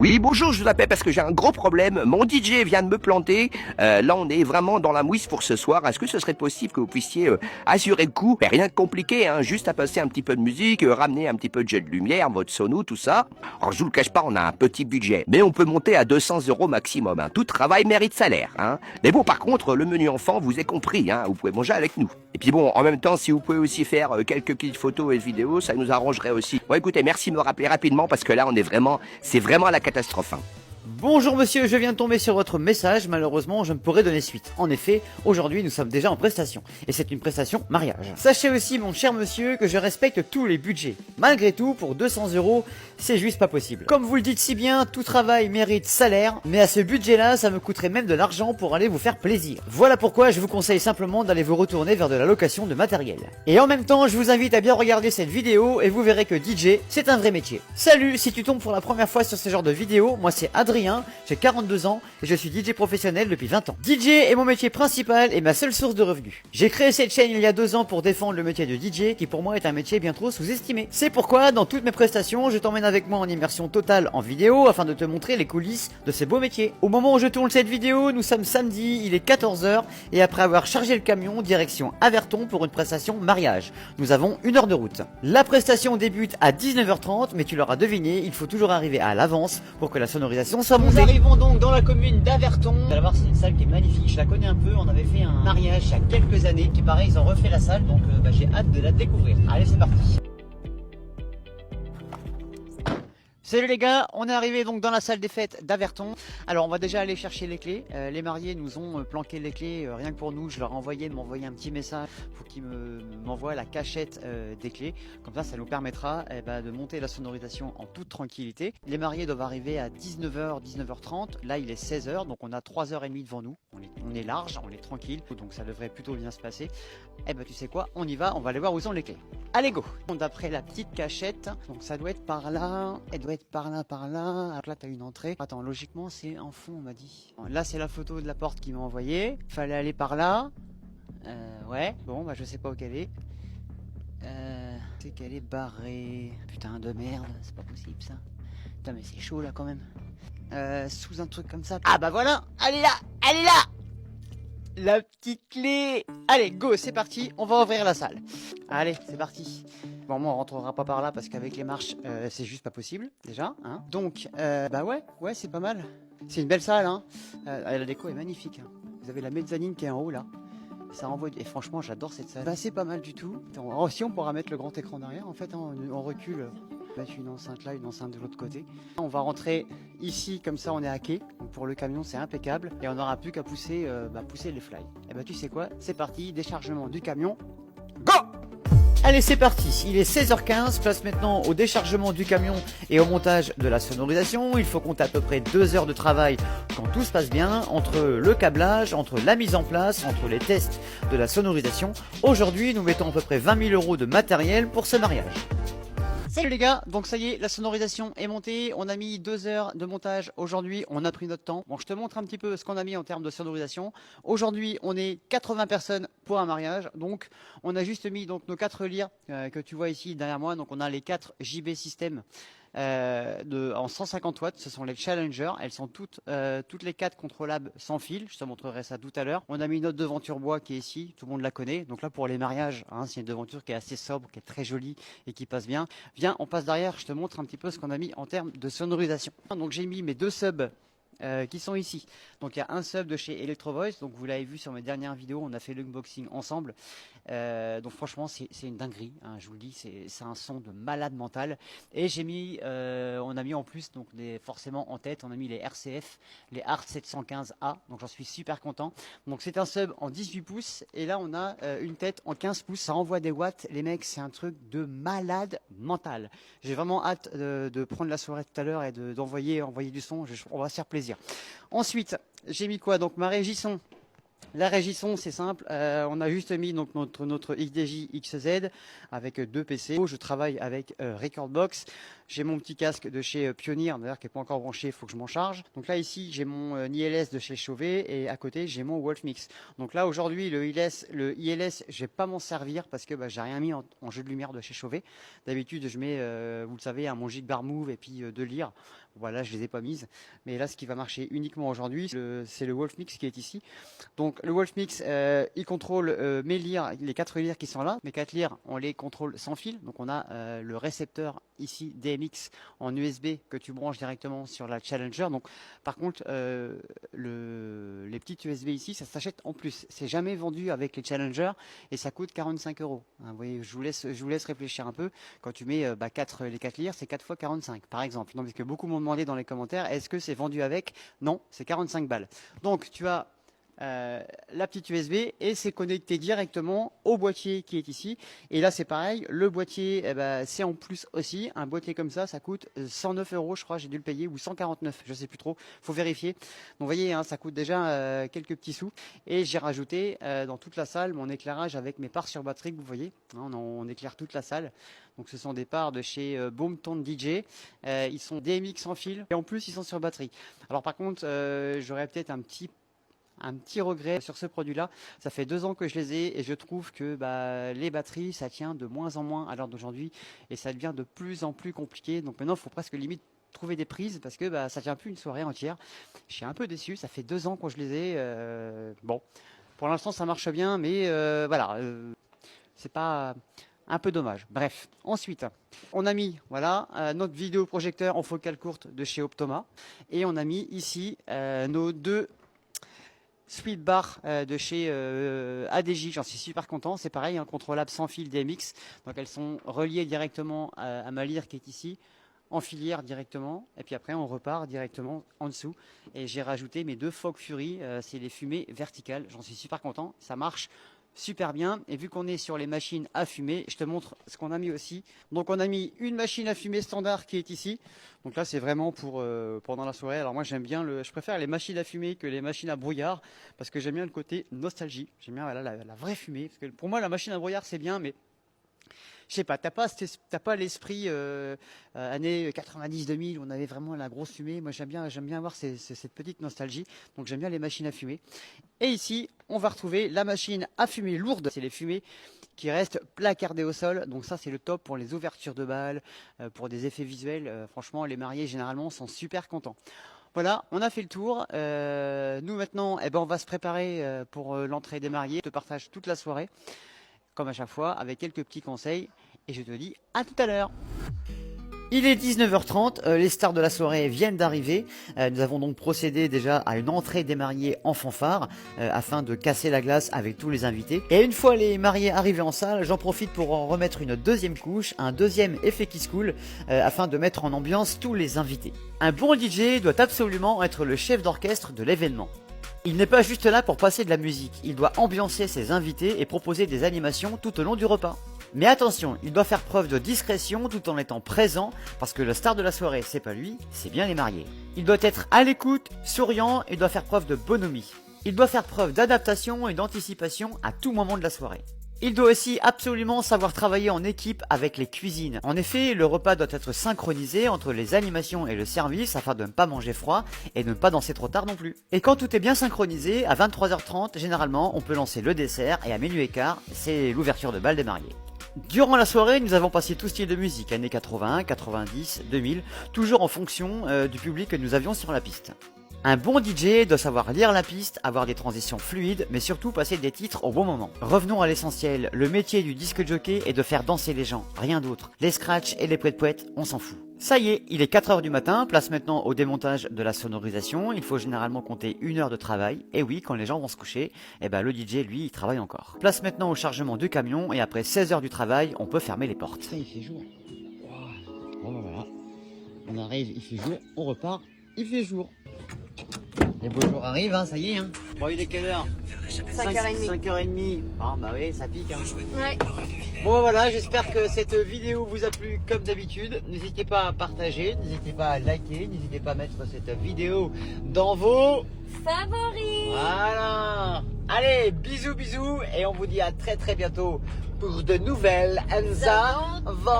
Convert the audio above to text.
Oui, bonjour, je vous appelle parce que j'ai un gros problème. Mon DJ vient de me planter. Là, on est vraiment dans la mouise pour ce soir. Est-ce que ce serait possible que vous puissiez assurer le coup? Rien de compliqué, hein, juste à passer un petit peu de musique, ramener un petit peu de jet de lumière, votre sono, tout ça. Alors, je vous le cache pas, on a un petit budget, mais on peut monter à 200 € maximum. Hein. Tout travail mérite salaire. Hein. Mais bon, par contre, le menu enfant vous est compris. Hein. Vous pouvez manger avec nous. Et puis bon, en même temps, si vous pouvez aussi faire quelques petites photos et vidéos, ça nous arrangerait aussi. Bon, écoutez, merci de me rappeler rapidement parce que là, c'est vraiment la catastrophe. Hein. Bonjour monsieur, je viens de tomber sur votre message, malheureusement je ne pourrai donner suite. En effet, aujourd'hui nous sommes déjà en prestation, et c'est une prestation mariage. Sachez aussi mon cher monsieur que je respecte tous les budgets. Malgré tout, pour 200 €, c'est juste pas possible. Comme vous le dites si bien, tout travail mérite salaire, mais à ce budget là, ça me coûterait même de l'argent pour aller vous faire plaisir. Voilà pourquoi je vous conseille simplement d'aller vous retourner vers de la location de matériel. Et en même temps, je vous invite à bien regarder cette vidéo et vous verrez que DJ, c'est un vrai métier. Salut, si tu tombes pour la première fois sur ce genre de vidéo, moi c'est Adrien, j'ai 42 ans et je suis DJ professionnel depuis 20 ans. DJ est mon métier principal et ma seule source de revenus. J'ai créé cette chaîne il y a 2 ans pour défendre le métier de DJ qui pour moi est un métier bien trop sous-estimé. C'est pourquoi dans toutes mes prestations, je t'emmène avec moi en immersion totale en vidéo afin de te montrer les coulisses de ce beau métier. Au moment où je tourne cette vidéo, nous sommes samedi, il est 14 h et après avoir chargé le camion, direction Averton pour une prestation mariage. Nous avons 1 heure de route. La prestation débute à 19 h 30 mais tu l'auras deviné, il faut toujours arriver à l'avance pour que la sonorisation soit montée. Nous arrivons donc dans la commune d'Averton. Vous allez voir, c'est une salle qui est magnifique, je la connais un peu, on avait fait un mariage il y a quelques années, qui pareil, ils ont refait la salle, donc j'ai hâte de la découvrir. Allez, c'est parti. Salut les gars, on est arrivé donc dans la salle des fêtes d'Averton. Alors on va déjà aller chercher les clés. Les mariés nous ont planqué les clés rien que pour nous. Je leur ai envoyé de m'envoyer un petit message pour qu'ils m'envoient la cachette des clés. Comme ça nous permettra de monter la sonorisation en toute tranquillité. Les mariés doivent arriver à 19 h, 19 h 30. Là il est 16 h, donc on a 3 h 30 devant nous. On est large, on est tranquille, donc ça devrait plutôt bien se passer. Tu sais quoi, on y va, on va aller voir où sont les clés. Allez go. D'après la petite cachette, donc ça doit être par là, elle doit être par là. Alors là, tu as une entrée. Attends, logiquement, c'est en fond, on m'a dit. Là, c'est la photo de la porte qu'il m'a envoyée. Il fallait aller par là. Ouais, bon, je sais pas où qu'elle est. C'est qu'elle est barrée. Putain de merde, c'est pas possible ça. Putain, mais c'est chaud là quand même. Sous un truc comme ça. Ah bah voilà, elle est là, elle est là. La petite clé. Allez, go, c'est parti, on va ouvrir la salle. Allez, c'est parti. Bon, moi on rentrera pas par là parce qu'avec les marches, c'est juste pas possible, déjà. Hein. Donc, ouais, c'est pas mal. C'est une belle salle, hein. La déco est magnifique. Hein. Vous avez la mezzanine qui est en haut, là. Ça envoie... Et franchement, j'adore cette salle. C'est pas mal du tout. Aussi, on pourra mettre le grand écran derrière. En fait, hein, on recule. Mettre une enceinte là, une enceinte de l'autre côté. On va rentrer ici, comme ça on est à quai. Donc pour le camion c'est impeccable. Et on n'aura plus qu'à pousser, pousser les fly. Et tu sais quoi, c'est parti, déchargement du camion. Go! Allez c'est parti, il est 16 h 15, place maintenant au déchargement du camion et au montage de la sonorisation. Il faut compter à peu près 2 heures de travail quand tout se passe bien, entre le câblage, entre la mise en place, entre les tests de la sonorisation. Aujourd'hui nous mettons à peu près 20 000 € de matériel pour ce mariage. Salut les gars, donc ça y est, la sonorisation est montée, on a mis 2 heures de montage aujourd'hui, on a pris notre temps. Bon, je te montre un petit peu ce qu'on a mis en termes de sonorisation. Aujourd'hui, on est 80 personnes pour un mariage, donc on a juste mis donc nos 4 lyres que tu vois ici derrière moi. Donc on a les 4 JB System en 150 watts, ce sont les Challenger, elles sont toutes les 4 contrôlables sans fil, je te montrerai ça tout à l'heure. On a mis notre devanture bois qui est ici, tout le monde la connaît, donc là pour les mariages, hein, c'est une devanture qui est assez sobre, qui est très jolie et qui passe bien. Viens, on passe derrière, je te montre un petit peu ce qu'on a mis en termes de sonorisation. Donc j'ai mis mes 2 subs qui sont ici. Donc il y a un sub de chez Electro Voice, donc vous l'avez vu sur mes dernières vidéos, on a fait l'unboxing ensemble. Donc franchement c'est une dinguerie, hein, je vous le dis, c'est un son de malade mental. Et j'ai mis, on a mis en plus, donc forcément en tête, on a mis les RCF, les Art 715A, donc j'en suis super content. Donc c'est un sub en 18 pouces et là on a une tête en 15 pouces, ça envoie des watts, les mecs, c'est un truc de malade mental. J'ai vraiment hâte de prendre la soirée tout à l'heure et d'envoyer du son, on va se faire plaisir. Ensuite, j'ai mis quoi? Donc ma régie son. La régie son, c'est simple, on a juste mis donc notre XDJ XZ avec 2 PC. Je travaille avec Recordbox. J'ai mon petit casque de chez Pioneer, d'ailleurs qui n'est pas encore branché, il faut que je m'en charge. Donc là ici j'ai mon ILS de chez Chauvet et à côté j'ai mon Wolfmix. Donc là aujourd'hui le ILS je vais pas m'en servir parce que j'ai rien mis en jeu de lumière de chez Chauvet. D'habitude je mets, vous le savez, mon Jig Bar Move et puis 2 lyres. Voilà, je les ai pas mises. Mais là, ce qui va marcher uniquement aujourd'hui, c'est le Wolfmix qui est ici. Donc le Wolfmix, il contrôle mes lyres, les 4 lyres qui sont là. Mes 4 lyres, on les contrôle sans fil. Donc on a le récepteur ici DMX en USB que tu branches directement sur la Challenger. Donc par contre, les petites USB ici, ça s'achète en plus. C'est jamais vendu avec les Challenger et ça coûte 45 €. Hein, vous voyez, je vous laisse réfléchir un peu. Quand tu mets les 4 lyres, c'est 4 fois 45 par exemple. Donc, parce que beaucoup m'ont demandé dans les commentaires, est-ce que c'est vendu avec? Non, c'est 45 balles. Donc tu as la petite USB et c'est connecté directement au boîtier qui est ici. Et là c'est pareil, le boîtier c'est en plus aussi. Un boîtier comme ça coûte 109 € je crois, j'ai dû le payer, ou 149, je sais plus trop, faut vérifier. Donc vous voyez, hein, ça coûte déjà quelques petits sous. Et j'ai rajouté dans toute la salle mon éclairage avec mes parts sur batterie que vous voyez, hein, on éclaire toute la salle. Donc ce sont des parts de chez Boomtown DJ, ils sont DMX sans fil et en plus ils sont sur batterie. Alors par contre j'aurais peut-être un petit regret sur ce produit-là. Ça fait 2 ans que je les ai et je trouve que les batteries, ça tient de moins en moins à l'heure d'aujourd'hui et ça devient de plus en plus compliqué. Donc maintenant, il faut presque limite trouver des prises parce que ça tient plus une soirée entière. Je suis un peu déçu. Ça fait 2 ans que je les ai. Bon, pour l'instant, ça marche bien, mais voilà, c'est pas... un peu dommage. Bref, ensuite, on a mis notre vidéoprojecteur en focale courte de chez Optoma et on a mis ici nos 2 Sweet Bar de chez ADJ, j'en suis super content. C'est pareil, un contrôlable sans fil DMX. Donc elles sont reliées directement à ma lyre qui est ici, en filière directement. Et puis après, on repart directement en dessous. Et j'ai rajouté mes 2 Fog Fury, c'est les fumées verticales. J'en suis super content, ça marche super bien. Et vu qu'on est sur les machines à fumer, je te montre ce qu'on a mis aussi. Donc on a mis une machine à fumer standard qui est ici. Donc là c'est vraiment pour pendant la soirée. Alors moi je préfère les machines à fumer que les machines à brouillard parce que j'aime bien le côté nostalgie. J'aime bien la vraie fumée. Parce que pour moi la machine à brouillard c'est bien, mais je sais pas, t'as pas l'esprit années 90-2000 où on avait vraiment la grosse fumée. Moi j'aime bien avoir cette petite nostalgie. Donc j'aime bien les machines à fumer. Et ici, on va retrouver la machine à fumer lourde. C'est les fumées qui restent placardées au sol. Donc ça, c'est le top pour les ouvertures de balles, pour des effets visuels. Franchement, les mariés, généralement, sont super contents. Voilà, on a fait le tour. Nous, maintenant, on va se préparer pour l'entrée des mariés. Je te partage toute la soirée, comme à chaque fois, avec quelques petits conseils. Et je te dis à tout à l'heure. Il est 19h30, les stars de la soirée viennent d'arriver. Nous avons donc procédé déjà à une entrée des mariés en fanfare afin de casser la glace avec tous les invités. Et une fois les mariés arrivés en salle, j'en profite pour en remettre une deuxième couche, un deuxième effet qui se coule afin de mettre en ambiance tous les invités. Un bon DJ doit absolument être le chef d'orchestre de l'événement. Il n'est pas juste là pour passer de la musique, il doit ambiancer ses invités et proposer des animations tout au long du repas. Mais attention, il doit faire preuve de discrétion tout en étant présent, parce que le star de la soirée, c'est pas lui, c'est bien les mariés. Il doit être à l'écoute, souriant et doit faire preuve de bonhomie. Il doit faire preuve d'adaptation et d'anticipation à tout moment de la soirée. Il doit aussi absolument savoir travailler en équipe avec les cuisines. En effet, le repas doit être synchronisé entre les animations et le service afin de ne pas manger froid et de ne pas danser trop tard non plus. Et quand tout est bien synchronisé, à 23h30, généralement, on peut lancer le dessert et à minuit et quart, c'est l'ouverture de bal des mariés. Durant la soirée, nous avons passé tout style de musique, années 80, 90, 2000, toujours en fonction du public que nous avions sur la piste. Un bon DJ doit savoir lire la piste, avoir des transitions fluides, mais surtout passer des titres au bon moment. Revenons à l'essentiel, le métier du disque jockey est de faire danser les gens, rien d'autre. Les scratchs et les poètes-poètes, on s'en fout. Ça y est, il est 4h du matin, place maintenant au démontage de la sonorisation, il faut généralement compter 1 heure de travail, et oui, quand les gens vont se coucher, le DJ lui, il travaille encore. Place maintenant au chargement du camion, et après 16 heures du travail, on peut fermer les portes. Ça, il fait jour. Bon, voilà. On arrive, il fait jour, on repart, il fait jour. Les beaux jours arrivent, hein, ça y est. Hein. Bon, il est quelle heure? 5h30. 5h30. Ah bah oui, ça pique. Hein. Ouais. Bon voilà, j'espère que cette vidéo vous a plu comme d'habitude. N'hésitez pas à partager, n'hésitez pas à liker, n'hésitez pas à mettre cette vidéo dans vos favoris. Voilà. Allez, bisous bisous et on vous dit à très bientôt pour de nouvelles aventures.